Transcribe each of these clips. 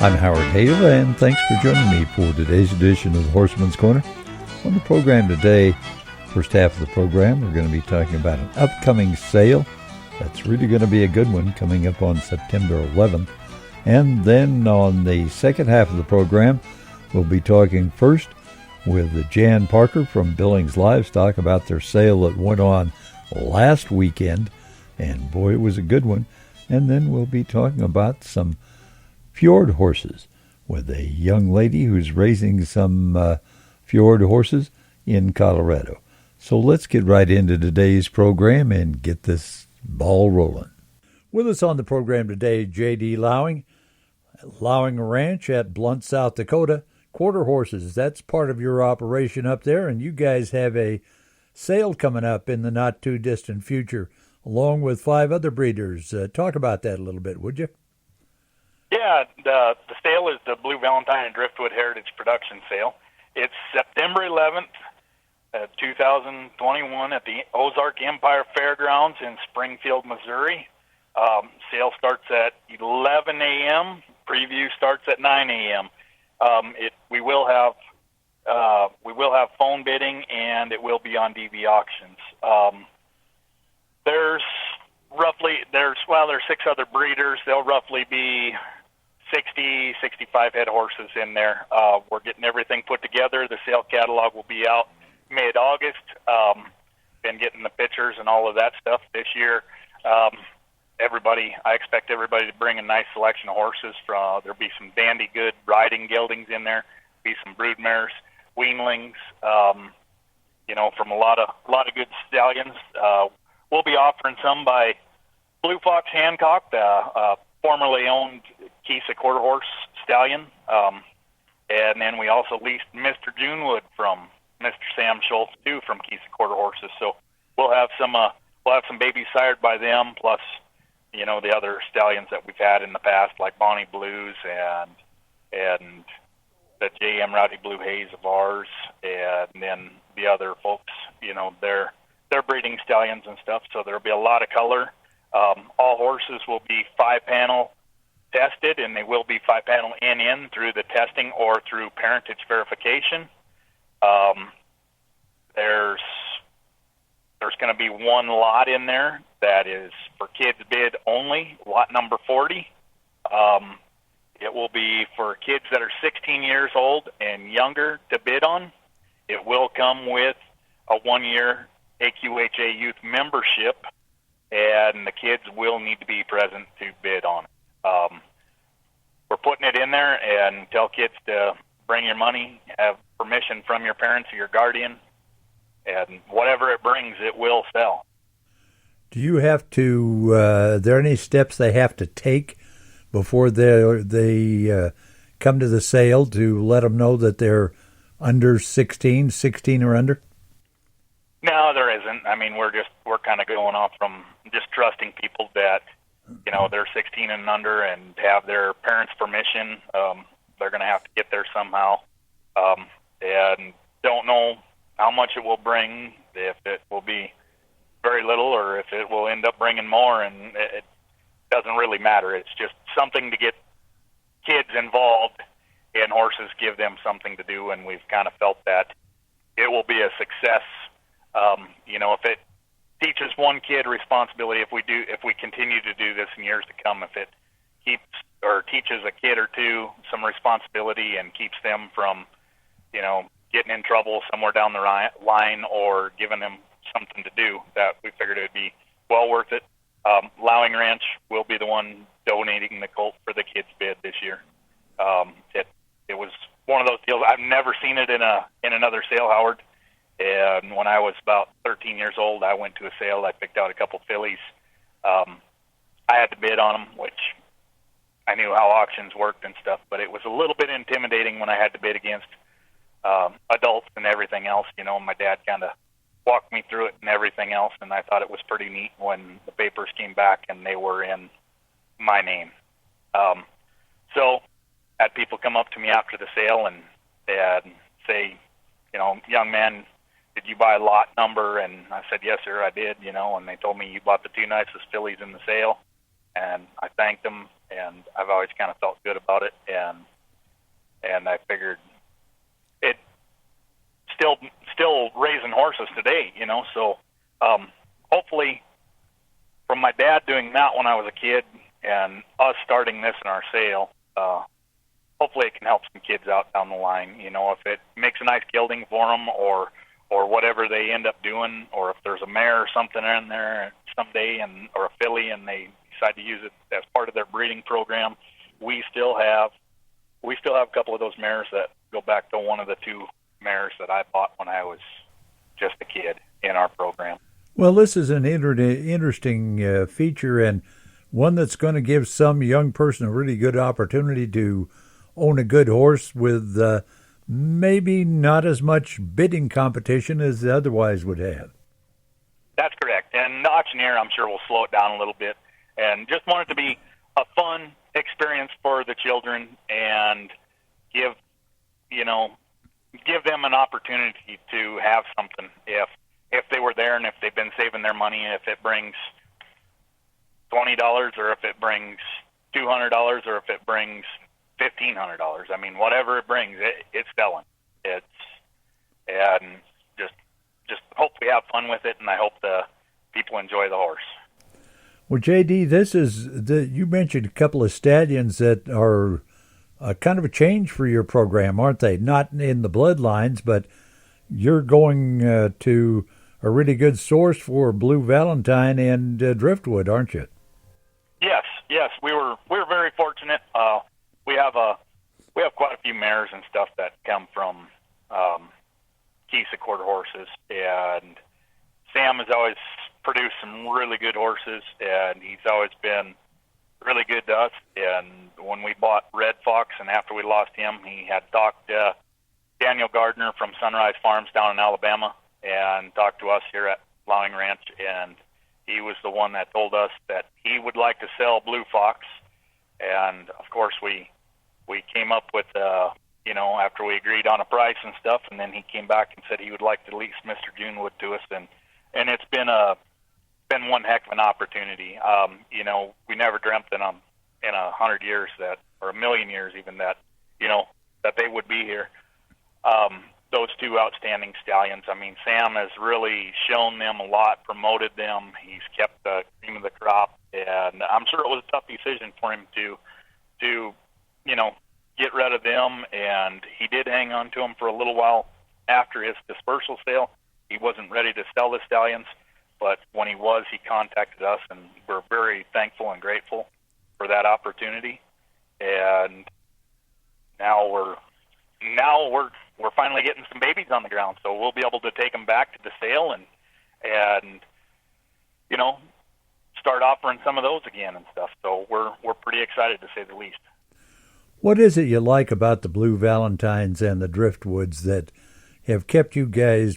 I'm Howard Hale, and thanks for joining me for today's edition of the Horseman's Corner. On the program today, first half of the program, we're going to be talking about an upcoming sale. That's really going to be a good one coming up on September 11th. And then on the second half of the program, we'll be talking first with Jan Parker from Billings Livestock about their sale that went on last weekend. And boy, it was a good one. And then we'll be talking about some fjord horses with a young lady who's raising some fjord horses in Colorado. So let's get right into today's program and get this ball rolling. With us on the program today, J.D. Lauing, Lauing Ranch at Blunt, South Dakota. Quarter horses, that's part of your operation up there, and you guys have a sale coming up in the not-too-distant future, along with 5 other breeders. Talk about that a little bit, would you? Yeah, the sale is the Blue Valentine and Driftwood Heritage Production Sale. It's September 11th, 2021 at the Ozark Empire Fairgrounds in Springfield, Missouri. Sale starts at 11 a.m. Preview starts at 9 a.m. We will have phone bidding, and it will be on DB auctions. There's 6 other breeders. There'll roughly be 60, 65 head horses in there. We're getting everything put together. The sale catalog will be out mid-August. Been getting the pictures and all of that stuff this year. I expect everybody to bring a nice selection of horses. There'll be some dandy good riding geldings in there. Be some brood mares, weanlings. From a lot of good stallions. We'll be offering some by Blue Fox Hancock, formerly owned Kisa quarter horse stallion, and then we also leased Mr. Junewood from Mr. Sam Schultz too from Kisa quarter horses. So we'll have some babies sired by them, plus the other stallions that we've had in the past, like Bonnie Blues and the J.M. Rowdy Blue Haze of ours, and then the other folks, they're breeding stallions and stuff. So there'll be a lot of color. All horses will be 5-panel tested, and they will be 5-panel in through the testing or through parentage verification. There's going to be one lot in there that is for kids bid only, lot number 40. It will be for kids that are 16 years old and younger to bid on. It will come with a 1-year AQHA youth membership, and the kids will need to be present to bid on it. We're putting it in there and tell kids to bring your money, have permission from your parents or your guardian, and whatever it brings, it will sell. Do you have to, are there any steps they have to take before they come to the sale to let them know that they're under 16 or under? No, there isn't. I mean, we're kind of going off from just trusting people that, they're 16 and under and have their parents' permission. They're going to have to get there somehow. And don't know how much it will bring, if it will be very little or if it will end up bringing more, and it doesn't really matter. It's just something to get kids involved, and horses give them something to do, and we've kind of felt that it will be a success. If it teaches one kid responsibility, if we continue to do this in years to come, if it keeps or teaches a kid or two some responsibility and keeps them from, getting in trouble somewhere down the line or giving them something to do, that we figured it would be well worth it. Lauing Ranch will be the one donating the colt for the kids' bid this year. It was one of those deals. I've never seen it in another sale, Howard. And when I was about 13 years old, I went to a sale. I picked out a couple fillies. I had to bid on them, which I knew how auctions worked and stuff, but it was a little bit intimidating when I had to bid against adults and everything else. My dad kind of walked me through it and everything else, and I thought it was pretty neat when the papers came back and they were in my name. So I had people come up to me after the sale and say, young man, did you buy lot number? And I said, yes, sir, I did, and they told me you bought the 2 nicest fillies in the sale. And I thanked them and I've always kind of felt good about it, and I figured it still raising horses today, so hopefully from my dad doing that when I was a kid and us starting this in our sale, hopefully it can help some kids out down the line, if it makes a nice gelding for them or whatever they end up doing, or if there's a mare or something in there someday or a filly and they decide to use it as part of their breeding program. We still have a couple of those mares that go back to one of the two mares that I bought when I was just a kid in our program. Well, this is an interesting feature, and one that's going to give some young person a really good opportunity to own a good horse with maybe not as much bidding competition as they otherwise would have. That's correct. And the auctioneer, I'm sure, will slow it down a little bit, and just want it to be a fun experience for the children and give them an opportunity to have something if they were there and if they've been saving their money, if it brings $20 or if it brings $200 or if it brings $1,500. I mean, whatever it brings, it's selling. And just hope we have fun with it, and I hope the people enjoy the horse. Well, JD, you mentioned a couple of stallions that are kind of a change for your program, aren't they? Not in the bloodlines, but you're going to a really good source for Blue Valentine and Driftwood, aren't you? Yes, we were very fortunate. We have quite a few mares and stuff that come from Kisa quarter horses, and Sam has always produced some really good horses, and he's always been really good to us. And when we bought Red Fox, and after we lost him, he had talked Daniel Gardner from Sunrise Farms down in Alabama and talked to us here at Lauing Ranch, and he was the one that told us that he would like to sell Blue Fox. And of course we came up with after we agreed on a price and stuff, and then he came back and said he would like to lease Mr. Junewood to us, and it's been one heck of an opportunity. We never dreamt in 100 years or a million years even that they would be here. Those two outstanding stallions. I mean, Sam has really shown them a lot, promoted them. He's kept the cream of the crop, and I'm sure it was a tough decision for him to get rid of them, and he did hang on to them for a little while after his dispersal sale. He wasn't ready to sell the stallions, but when he was, he contacted us, and we're very thankful and grateful for that opportunity. And now we're finally getting some babies on the ground, so we'll be able to take them back to the sale and start offering some of those again and stuff. So we're pretty excited, to say the least. What is it you like about the Blue Valentines and the Driftwoods that have kept you guys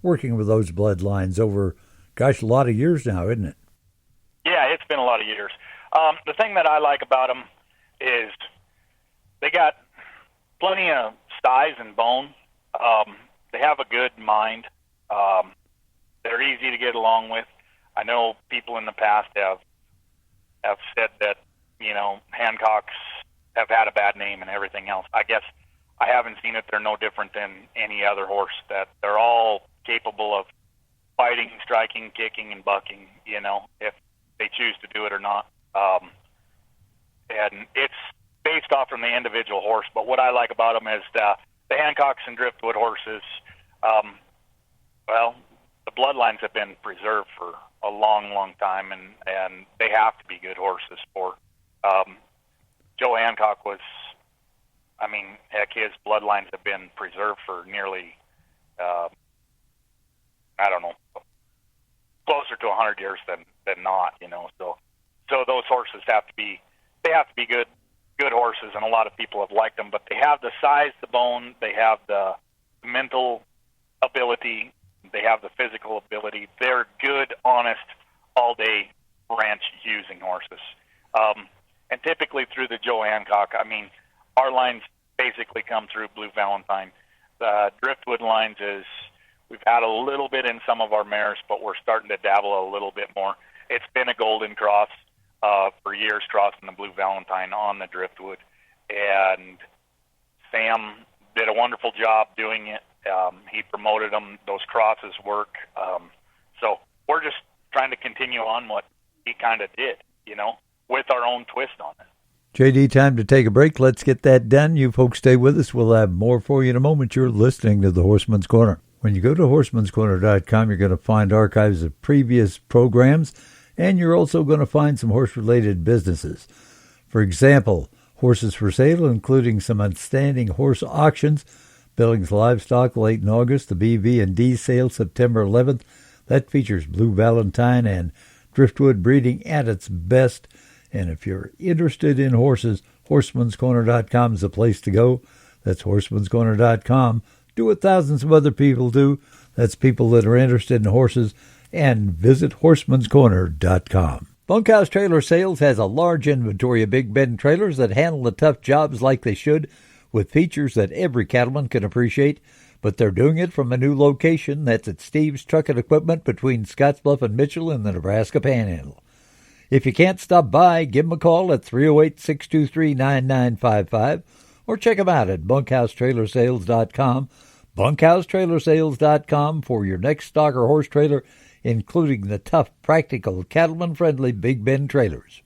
working with those bloodlines over, a lot of years now, isn't it? Yeah, it's been a lot of years. The thing that I like about them is they got plenty of size and bone. They have a good mind. They're easy to get along with. I know people in the past have said that, Hancocks have had a bad name and everything else. I guess I haven't seen it. They're no different than any other horse, that they're all capable of fighting, striking, kicking, and bucking, if they choose to do it or not. And it's based off from the individual horse. But what I like about them is the Hancocks and Driftwood horses, the bloodlines have been preserved for a long, long time, and they have to be good horses for. Joe Hancock was, his bloodlines have been preserved for nearly, closer to 100 years than not, So those horses have to be good horses, and a lot of people have liked them. But they have the size, the bone, they have the mental ability, they have the physical ability. They're good, honest, all-day ranch using horses. And typically through the Joe Hancock, our lines basically come through Blue Valentine. The Driftwood lines we've had a little bit in some of our mares, but we're starting to dabble a little bit more. It's been a golden cross. for years crossing the Blue Valentine on the Driftwood. And Sam did a wonderful job doing it. He promoted them. Those crosses work. So we're just trying to continue on what he kind of did, with our own twist on it. JD, time to take a break. Let's get that done. You folks stay with us. We'll have more for you in a moment. You're listening to the Horseman's Corner. When you go to horsemanscorner.com, you're going to find archives of previous programs, and you're also going to find some horse-related businesses. For example, horses for sale, including some outstanding horse auctions. Billings Livestock late in August, the BV&D sale September 11th. That features Blue Valentine and Driftwood breeding at its best. And if you're interested in horses, horsemanscorner.com is the place to go. That's horsemanscorner.com. Do what thousands of other people do. That's people that are interested in horses. And visit horsemanscorner.com. Bunkhouse Trailer Sales has a large inventory of Big Bend trailers that handle the tough jobs like they should, with features that every cattleman can appreciate. But they're doing it from a new location. That's at Steve's Truck and Equipment between Scottsbluff and Mitchell in the Nebraska Panhandle. If you can't stop by, give them a call at 308-623-9955 or check them out at bunkhousetrailersales.com. Bunkhousetrailersales.com for your next stock or horse trailer, including the tough, practical, cattleman-friendly Big Bend trailers.